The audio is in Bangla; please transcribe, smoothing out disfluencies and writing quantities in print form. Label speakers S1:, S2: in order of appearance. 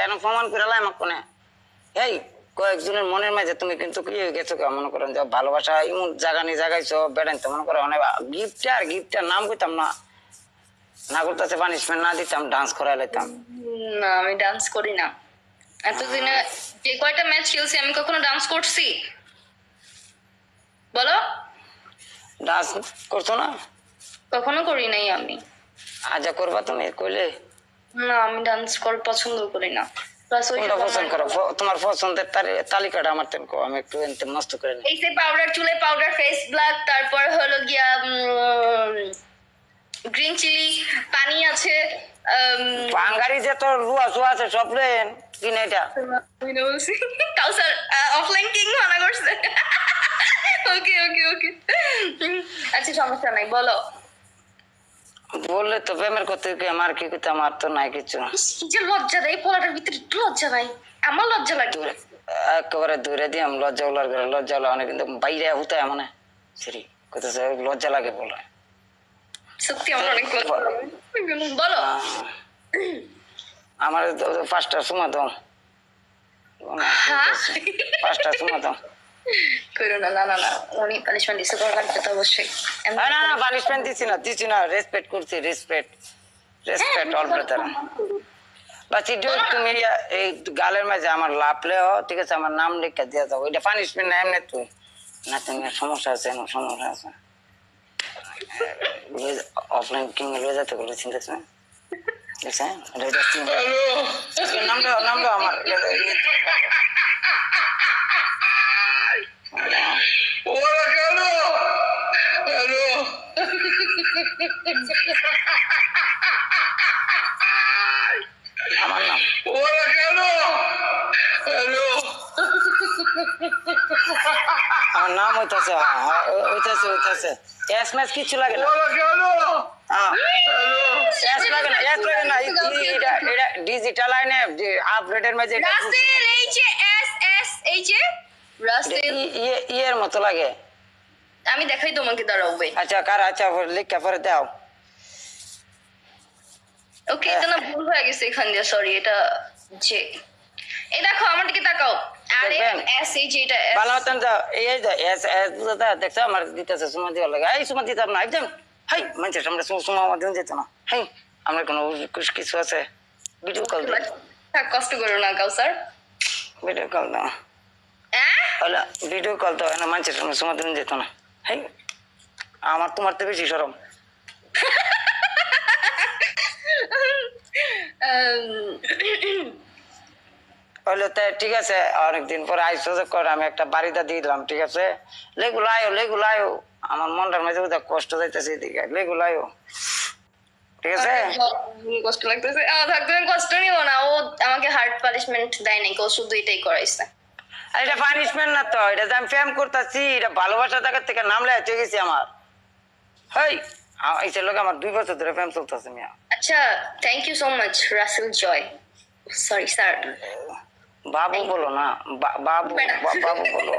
S1: এখন প্রমাণ করে লাই আমাকে কোনে এই কয়েকজনের মনের মাঝে তুমি কিন্তু কি হয়ে গেছো মনে করেন যে ভালোবাসা এমন জায়গা নিয়ে জায়গাইছো বেড়াইন তো মনে করো অনেক গিফটার নাম করতাম না না করতেছে পানিশমেন্ট না দিতাম ডান্স করাই লাইতাম
S2: না আমি ডান্স করি না এতদিনে যে কয়টা ম্যাচ খেলছি আমি কখনো ডান্স করছি বলো
S1: ডান্স করছো না
S2: কখনো করি নাই আমি
S1: আজা করবা তুমি কইলে
S2: না আমি ডান্স কর পছন্দ করি না প্লাস ওই
S1: কোনটা পছন্দ করো তোমার পছন্দের তালিকাটা আমার তেন আমি একটু এনতে মস্ত করে নিই
S2: এই যে পাউডার চুলে পাউডার ফেস ব্ল্যাক তারপর হলো গিয়া গ্রিন চিলি পানি আছে
S1: বাঙালি যে তোর রুয়া চুয়া আছে সব লেন কিনে এটা
S2: কাউসার অফলাইন কিং মানা করছে ওকে ওকে ওকে আচ্ছা সমস্যা নাই বলো
S1: বললে তো প্রেমের করতে কি আমার কি করতে আমার তো নাই কিছু
S2: কি যে লজ্জা দেয় পোলাটার ভিতরে একটু লজ্জা নাই আমার লজ্জা লাগে
S1: একেবারে দূরে দিয়ে আমি লজ্জা উলার করে লজ্জা উলা অনেক কিন্তু বাইরে হতে মানে সেরি কোথায় লজ্জা লাগে বলে
S2: সত্যি আমার অনেক লজ্জা লাগে বলো
S1: আমার 5টার সময় দাও 5টার সময় দাও
S2: করো না না না না উনি পানিশমেন্ট দিছে করা লাগবে তো অবশ্যই
S1: না না পানিশমেন্ট দিছি না রেসপেক্ট করছি রেসপেক্ট অল ব্রাদার বাস তুমি এই গালের মাঝে আমার লাভলেও ঠিক আছে আমার নাম লিখে দিয়ে যাও ওইটা পানিশমেন্ট না এমনি তুই না তুমি সমস্যা আছে সমস্যা আছে অফলাইন কিং লয়ে যেতে বলে চিন্তা আছে দেখছেন নাম দাও আমার আমার নাম আমার নাম হইতাছে হইতাছে এস ম্যাচ কিছু লাগে না এস লাগে না এটা ডিজিটাল আইনে আপডেটের মাঝে
S2: রাসেল এই যে এস এস এই যে রাসেল
S1: ইয়ের মতো লাগে
S2: আমি দেখাই তোমাকে দাঁড়াও ওয়েট
S1: আচ্ছা লিখা পরে দাও
S2: ওকে এটা না ভুল হয়ে গেছে এখান দিয়ে সরি এটা যে এই দেখো আমার দিকে তাকাও আরে এস এই যে এটা
S1: ভালো মতন দাও এই যে এস বুঝাতে দেখছো আমার দিতেছে সুমা দিয়া লাগে এই সুমা দিতাম না একদম হাই মানুষের সামনে সুমা দিন যেত না হাই আমার কোনো কিছু আছে ভিডিও কল দাও
S2: কষ্ট করো না কাউসার
S1: ভিডিও কল দাও হলো ভিডিও কল দাও না মানুষের সামনে সুমা দিন যেত না হাই আমার তোমার তো বেশি সরম হলো তাই ঠিক আছে অনেকদিন পরে আইসো কর আমি একটা বাড়িটা দিয়ে দিলাম ঠিক আছে লেগুলায়ও আমার মনটার মাঝে কষ্ট যাইতেছে এদিকে লেগুলায়ও ঠিক আছে
S2: কষ্ট লাগতেছে থাকতে কষ্ট নিও না ও আমাকে হার্ড পানিশমেন্ট দেয় নাই ও শুধু এটাই করাইছে
S1: আর এটা পানিশমেন্ট না তো এটা আমি প্রেম করতেছি এটা ভালোবাসা জায়গার থেকে নাম লেগে গেছি আমার হেই এই লোক আমার 2 বছর ধরে প্রেম চলতেছে মিয়া
S2: আচ্ছা thank you so much Rasel জয় সরি স্যার
S1: বাবু বলো না বাবু বলো